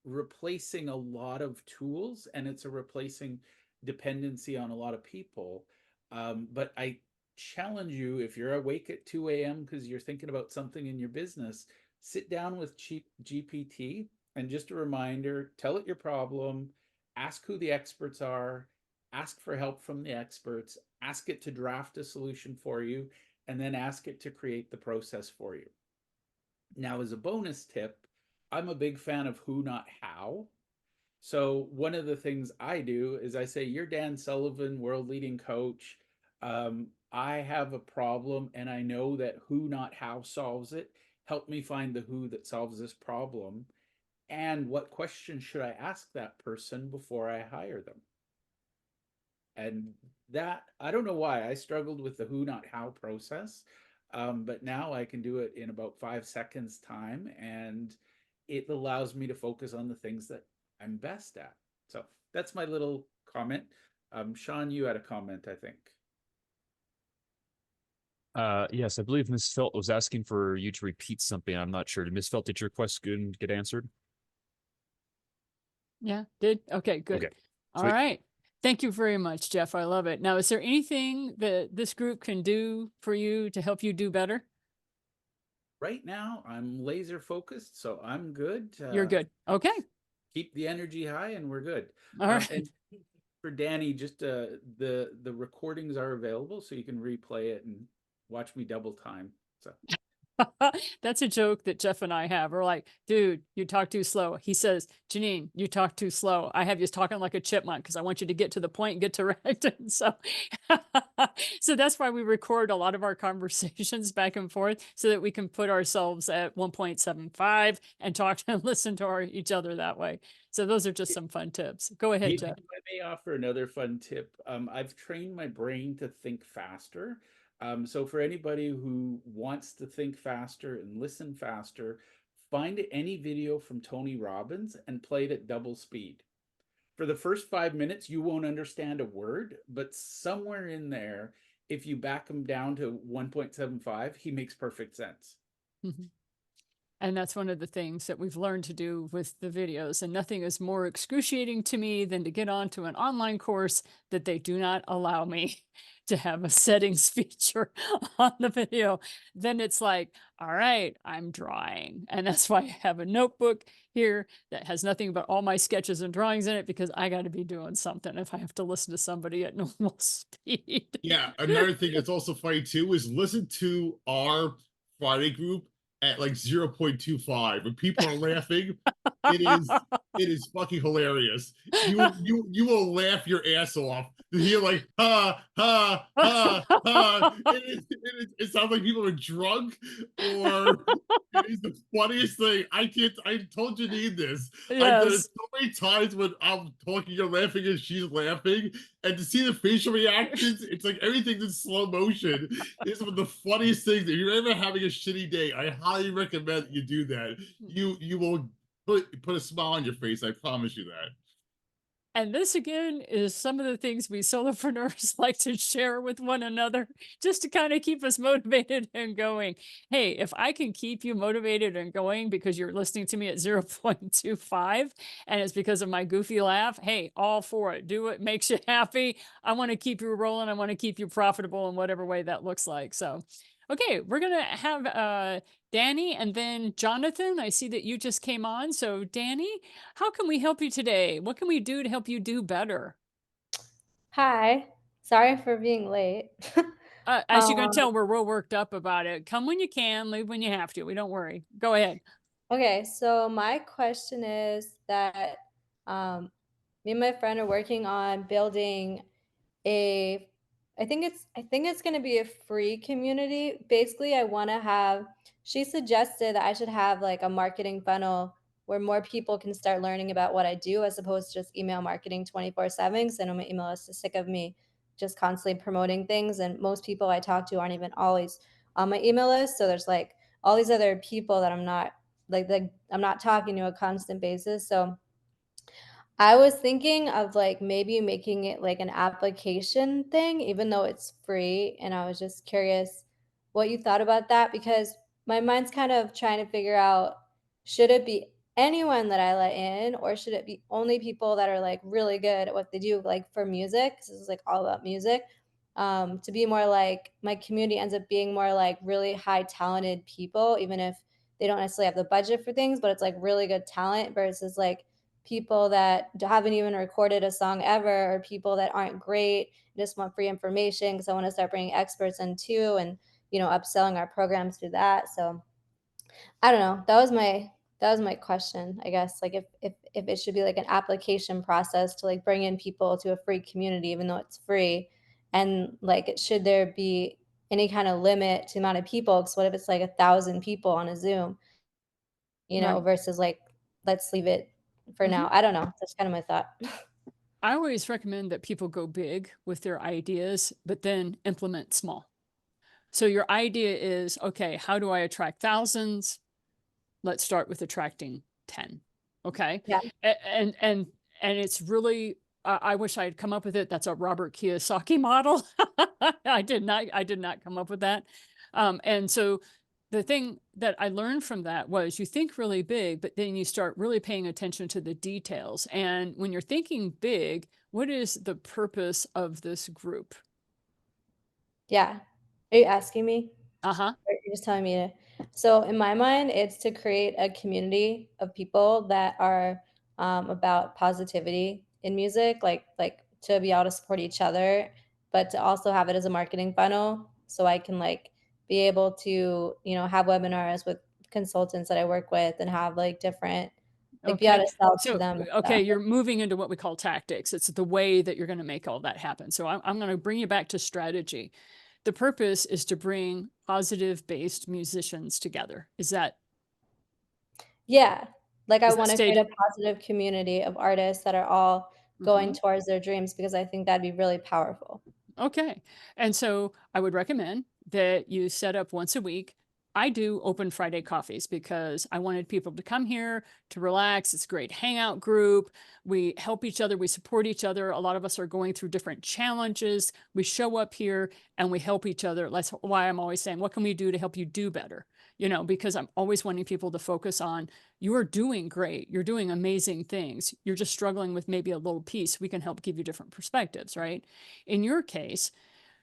replacing a lot of tools and it's a replacing dependency on a lot of people. But I challenge you, if you're awake at 2 a.m. because you're thinking about something in your business, sit down with GPT and just a reminder, tell it your problem, ask who the experts are, ask for help from the experts, ask it to draft a solution for you, and then ask it to create the process for you. Now, as a bonus tip, I'm a big fan of who, not how. So one of the things I do is I say, "You're Dan Sullivan, world leading coach. I have a problem and I know that who, not how solves it. Help me find the who that solves this problem. And what question should I ask that person before I hire them?" And that, I don't know why I struggled with the who, not how process. But now I can do it in about 5 seconds time, and it allows me to focus on the things that I'm best at. So that's my little comment. Sean, you had a comment, I think. Yes, I believe Miss Felt was asking for you to repeat something. I'm not sure. Did Miss Felt, did your question get answered? Yeah, did? Okay, good. Okay, All sweet. right. Thank you very much, Jeff. I love it. Now, is there anything that this group can do for you to help you do better? Right now, I'm laser focused, so I'm good. You're good. Okay. Keep the energy high, and we're good. All right. And for Danny, just the recordings are available, so you can replay it and watch me double time. So That's a joke that Jeff and I have. We're like, dude, you talk too slow. He says, Janine, you talk too slow. I have you talking like a chipmunk because I want you to get to the point and get to right. And so, so that's why we record a lot of our conversations back and forth so that we can put ourselves at 1.75 and talk and listen to each other that way. So those are just some fun tips. Go ahead, Jeff. if I may offer another fun tip, I've trained my brain to think faster. So for anybody who wants to think faster and listen faster, find any video from Tony Robbins and play it at double speed. For the first 5 minutes, you won't understand a word, but somewhere in there, if you back him down to 1.75, he makes perfect sense. Mhm. And that's one of the things that we've learned to do with the videos. And nothing is more excruciating to me than to get onto an online course that they do not allow me to have a settings feature on the video. Then it's like, all right, I'm drawing. And that's why I have a notebook here that has nothing but all my sketches and drawings in it because I got to be doing something if I have to listen to somebody at normal speed. Yeah, another thing that's also funny too is listen to our Friday group at like 0.25. When people are laughing, it is fucking hilarious. You will laugh your ass off to hear like ha ha ha ha. It sounds like people are drunk, or it is the funniest thing. I told Janine this. I've done it Yes. so many times when I'm talking and laughing and she's laughing, and to see the facial reactions, it's like everything's in slow motion. It's one of the funniest things. If you're ever having a shitty day, I highly recommend that you do that. You will put a smile on your face. I promise you that. And this again is some of the things we solopreneurs like to share with one another just to kind of keep us motivated and going. Hey, if I can keep you motivated and going because you're listening to me at 0.25 and it's because of my goofy laugh, hey, all for it. Do what makes you happy. I want to keep you rolling. I want to keep you profitable in whatever way that looks like. So, okay, we're going to have Danny and then Jonathan. I see that you just came on. So, Danny, how can we help you today? What can we do to help you do better? Hi, sorry for being late. As you can Um, tell, we're real worked up about it. Come when you can, leave when you have to. We don't worry. Go ahead. okay, so my question is that me and my friend are working on building a I think it's going to be a free community. Basically, I want to have she suggested that I should have like a marketing funnel where more people can start learning about what I do as opposed to just email marketing 24/7 because I know my email list is sick of me just constantly promoting things, and most people I talk to aren't even always on my email list. So there's like all these other people that I'm not I'm not talking to a constant basis. So I was thinking of like maybe making it like an application thing, even though it's free. And I was just curious what you thought about that because my mind's kind of trying to figure out should it be anyone that I let in or should it be only people that are like really good at what they do, like for music? Because this is like all about music. To be more like my community ends up being more like really high talented people, even if they don't necessarily have the budget for things, but it's like really good talent versus like people that haven't even recorded a song ever or people that aren't great just want free information because I want to start bringing experts in too and upselling our programs through that. So I don't know, that was my question, I guess. Like if it should be like an application process to like bring in people to a free community, even though it's free, and like should there be any kind of limit to the amount of people? Because what if it's like 1,000 people on a Zoom, Right. versus like let's leave it for Mhm. now. I don't know. That's kind of my thought. I always recommend that people go big with their ideas, but then implement small. So your idea is, okay, how do I attract thousands? Let's start with attracting 10. Okay. Yeah. And it's really, I wish I had come up with it. That's a Robert Kiyosaki model. I did not come up with that. And so the thing that I learned from that was you think really big, but then you start really paying attention to the details. And when you're thinking big, what is the purpose of this group? Yeah. Are you asking me? Uh-huh. Or you're just telling me to. So in my mind, it's to create a community of people that are about positivity in music, like to be able to support each other, but to also have it as a marketing funnel, so I can like be able to have webinars with consultants that I work with and have like different like be able Okay. to sell to So, them and okay, stuff. you're moving into what we call tactics. It's the way that you're going to make all that happen. So I'm going to bring you back to strategy. The purpose is to bring positive based musicians together. Yeah. Like I Is that want to create stage? a positive community of artists that are all going Mhm. towards their dreams because I think that'd be really powerful. Okay. And so I would recommend that you set up once a week. I do open Friday coffees because I wanted people to come here to relax. It's a great hangout group. We help each other. We support each other. A lot of us are going through different challenges. We show up here and we help each other. That's why I'm always saying, what can we do to help you do better? Because I'm always wanting people to focus on you are doing great. You're doing amazing things. You're just struggling with maybe a little piece. We can help give you different perspectives, right? In your case,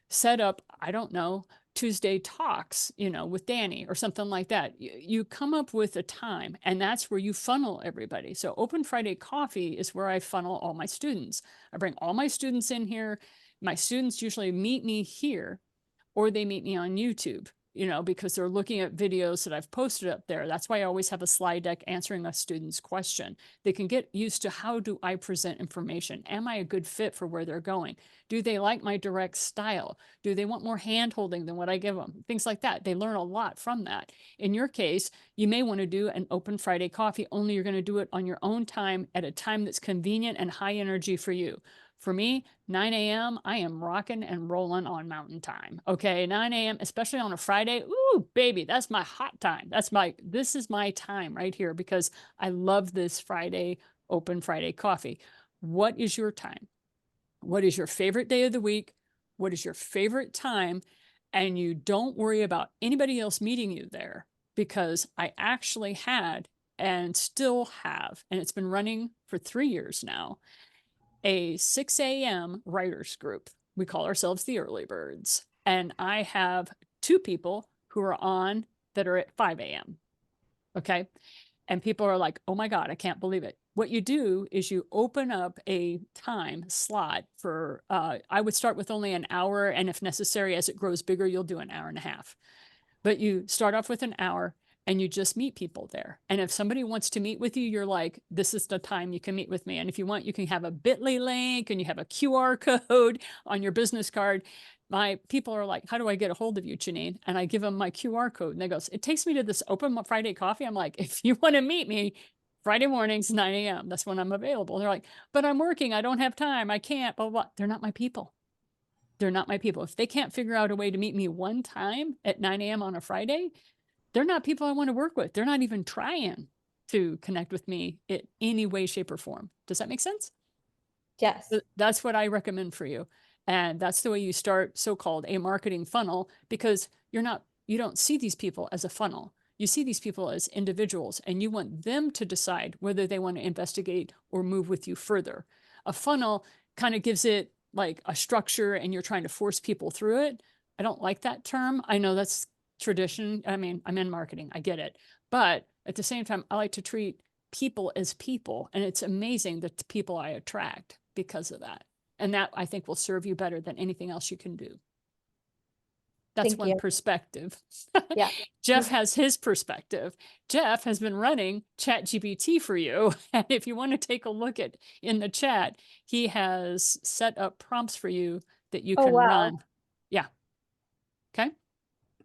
set up, I don't know, Tuesday talks, with Danny or something like that. You come up with a time and that's where you funnel everybody. So Open Friday Coffee is where I funnel all my students. I bring all my students in here. My students usually meet me here or they meet me on YouTube, because they're looking at videos that I've posted up there. That's why I always have a slide deck answering a student's question. They can get used to how do I present information? Am I a good fit for where they're going? Do they like my direct style? Do they want more hand holding than what I give them? Things like that. They learn a lot from that. In your case, you may want to do an Open Friday Coffee, only you're going to do it on your own time at a time that's convenient and high energy for you. For me, 9 a.m., I am rocking and rolling on mountain time. Okay, 9 a.m., especially on a Friday. Ooh, baby, that's my hot time. This is my time right here because I love this Friday, Open Friday Coffee. What is your time? What is your favorite day of the week? What is your favorite time? And you don't worry about anybody else meeting you there because I actually had and still have, and it's been running for 3 years now, a 6 a.m. writers group. We call ourselves the early birds. And I have 2 people who are on that are at 5 a.m. Okay. And people are like, oh my God, I can't believe it. What you do is you open up a time slot for, I would start with only an hour. And if necessary, as it grows bigger, you'll do an hour and a half. But you start off with an hour and you just meet people there. And if somebody wants to meet with you, you're like, this is the time you can meet with me. And if you want, you can have a bit.ly link and you have a QR code on your business card. My people are like, how do I get a hold of you, Janine? And I give them my QR code and they goes, it takes me to this Open Friday Coffee. I'm like, if you want to meet me, Friday mornings, 9 a.m. That's when I'm available. And they're like, but I'm working. I don't have time. I can't, blah, blah, blah. They're not my people. They're not my people. If they can't figure out a way to meet me one time at 9 a.m. on a Friday, they're not people I want to work with. They're not even trying to connect with me in any way, shape, or form. Does that make sense? Yes. That's what I recommend for you. And that's the way you start so-called a marketing funnel because you don't see these people as a funnel. You see these people as individuals and you want them to decide whether they want to investigate or move with you further. A funnel kind of gives it like a structure and you're trying to force people through it. I don't like that term. I know that's tradition. I mean, I'm in marketing. I get it. But at the same time, I like to treat people as people. And it's amazing the people I attract because of that. And that I think will serve you better than anything else you can do. That's Thank one you. perspective. Yeah. Jeff has his perspective. Jeff has been running ChatGPT for you. And if you want to take a look at in the chat, he has set up prompts for you that you Oh, can wow. run. Yeah. Okay.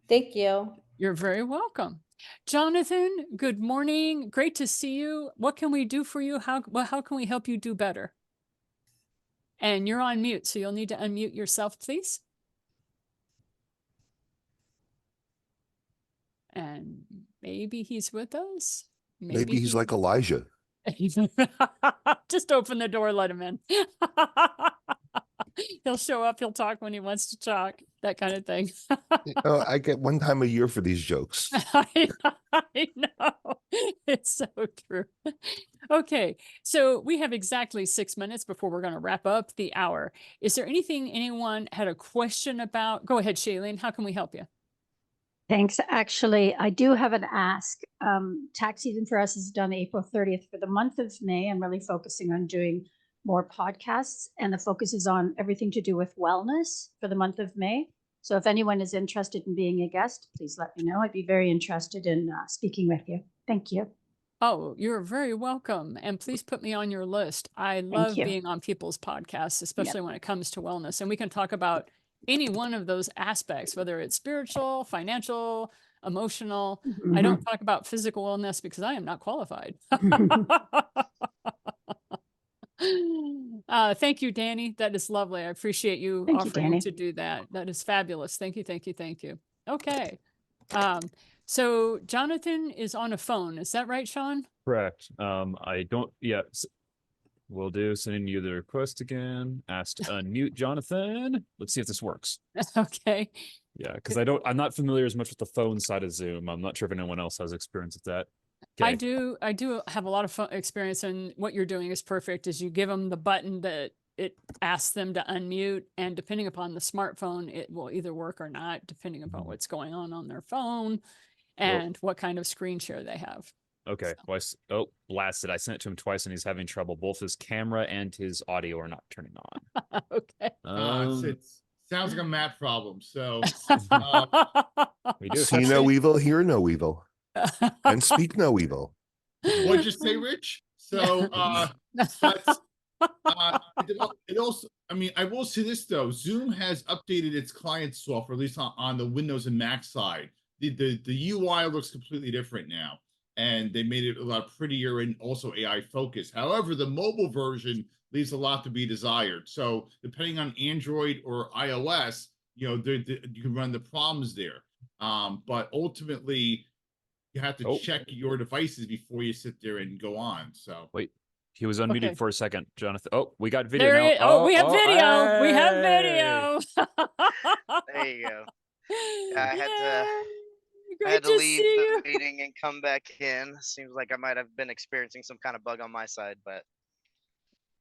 Thank you. You're very welcome. Jonathan, good morning. Great to see you. What can we do for you? How can we help you do better? And you're on mute, so you'll need to unmute yourself, please. And maybe he's with us. Maybe he's like Elijah. Just open the door, let him in. He'll show up, he'll talk when he wants to talk, that kind of thing. Oh, I get one time a year for these jokes. I know. It's so true. Okay, so we have exactly 6 minutes before we're going to wrap up the hour. Is there anything anyone had a question about? Go ahead, Shailene. How can we help you? Thanks. Actually, I do have an ask. Tax season for us is done April 30th. For the month of May, I'm really focusing on doing more podcasts, and the focus is on everything to do with wellness for the month of May. So if anyone is interested in being a guest, please let me know. I'd be very interested in speaking with you. Thank you. Oh, you're very welcome. And please put me on your list. I love you. being on people's podcasts, especially when it comes to wellness. And we can talk about any one of those aspects, whether it's spiritual, financial, emotional. I don't talk about physical wellness because I am not qualified. Thank you, Danny. That is lovely. I appreciate you Thank you, offering Danny. to do that. That is fabulous. Thank you, thank you, thank you. Okay. So Jonathan is on a phone. Is that right, Sean? Correct. I don't. Yeah. Will do. Sending you the request again. Asked unmute Jonathan. Let's see if this works. Okay. Yeah, because I'm not familiar as much with the phone side of Zoom. I'm not sure if anyone else has experience with that. I Okay. do have a lot of fun experience, and what you're doing is perfect. Is you give them the button that it asks them to unmute, and depending upon the smartphone, it will either work or not, depending upon what's going on their phone and what kind of screen share they have. Okay. Well, blasted. I sent it to him twice and he's having trouble. Both his camera and his audio are not turning on. Okay. It sounds like a Matt problem. So we do. See no evil, hear no evil, and speak no evil. what'd you say, Rich? So but it also, I mean, I will say this though, Zoom has updated its client software, at least on the Windows and Mac side. The UI looks completely different now, and they made it a lot prettier and also AI focused. However, the mobile version leaves a lot to be desired. So depending on Android or iOS, you know, you can run the problems there. But ultimately, you have to check your devices before you sit there and go on. So wait, he was unmuted Okay. for a second, Jonathan. Oh, we got video There now. it, oh, we have video. Hey. We have video. There you go. Yeah, I had Great to to leave see the you. meeting and come back in. Seems like I might have been experiencing some kind of bug on my side, but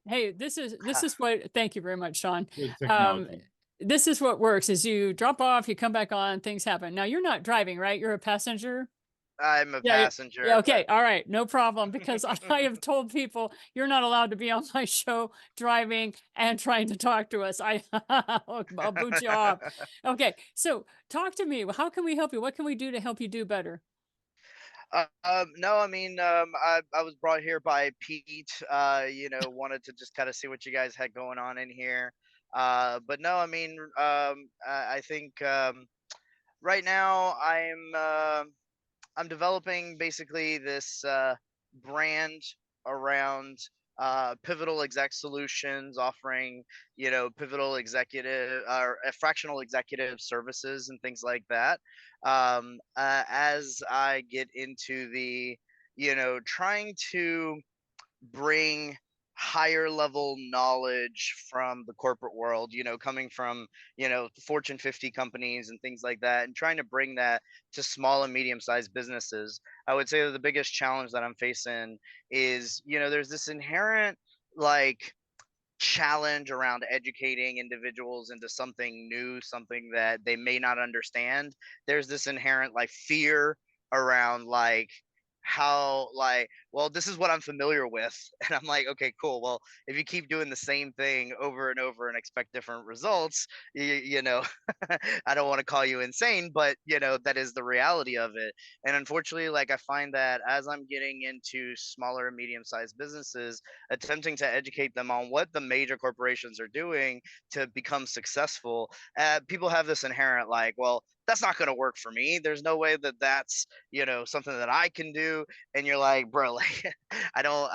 Hey, this is what, thank you very much, Sean. good technology. This is what works is you drop off, you come back on, things happen. Now you're not driving, right? You're a passenger. I'm a Yeah, passenger. yeah, okay, all right, no problem. Because I have told people you're not allowed to be on my show driving and trying to talk to us. I'll boot you off. Okay, so talk to me. How can we help you? What can we do to help you do better? No, I mean, I was brought here by Pete. You know, wanted to just kind of see what you guys had going on in here. But no, I mean, I think right now I'm developing basically this brand around pivotal exec solutions, offering, you know, pivotal executive or fractional executive services and things like that. As I get into the, you know, trying to bring higher level knowledge from the corporate world, you know, coming from, you know, Fortune 50 companies and things like that, and trying to bring that to small and medium sized businesses. I would say that the biggest challenge that I'm facing is, you know, there's this inherent like challenge around educating individuals into something new, something that they may not understand. There's this inherent like fear around like how like, well, this is what I'm familiar with. And I'm like, okay, cool. Well, if you keep doing the same thing over and over and expect different results, you know, I don't want to call you insane, but you know, that is the reality of it. And unfortunately, like I find that as I'm getting into smaller and medium-sized businesses, attempting to educate them on what the major corporations are doing to become successful, people have this inherent like, well, that's not going to work for me. There's no way that that's, you know, something that I can do. And you're like, bro, like I don't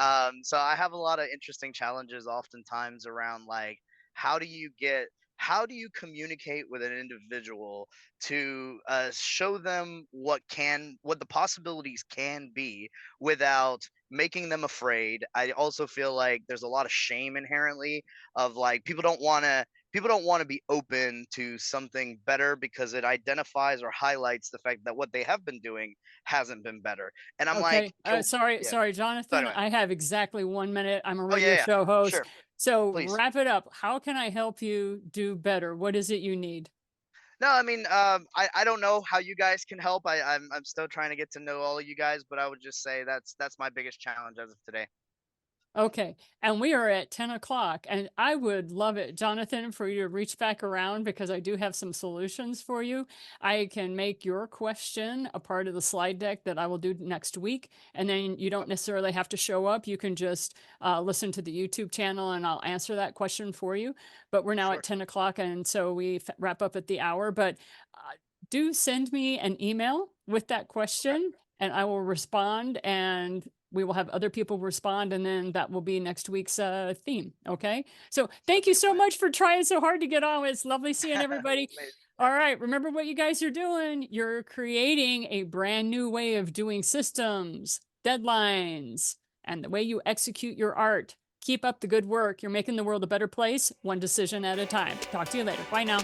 so I have a lot of interesting challenges oftentimes around like how do you get how do you communicate with an individual to show them what the possibilities can be without making them afraid. I also feel like there's a lot of shame inherently of like people don't want to be open to something better because it identifies or highlights the fact that what they have been doing hasn't been better. And I'm like, Okay. Sorry, yeah. sorry, So Jonathan. anyway, I have exactly 1 minute. I'm a oh radio yeah, show host. sure, So please. wrap it up. How can I help you do better? What is it you need? No, I mean, I don't know how you guys can help. I'm still trying to get to know all of you guys, but I would just say that's my biggest challenge as of today. Okay. And we are at 10 o'clock. And I would love it, Jonathan, for you to reach back around because I do have some solutions for you. I can make your question a part of the slide deck that I will do next week. And then you don't necessarily have to show up. You can just listen to the YouTube channel and I'll answer that question for you. But we're now Sure, at 10 o'clock. And so we wrap up at the hour. But do send me an email with that okay, question and I will respond and we will have other people respond and then that will be next week's theme. Okay. So thank sounds you like a so plan. much for trying so hard to get on. It's lovely seeing everybody. Amazing. All right. Remember what you guys are doing. You're creating a brand new way of doing systems, deadlines, and the way you execute your art. Keep up the good work. You're making the world a better place, one decision at a time. Talk to you later. Bye now.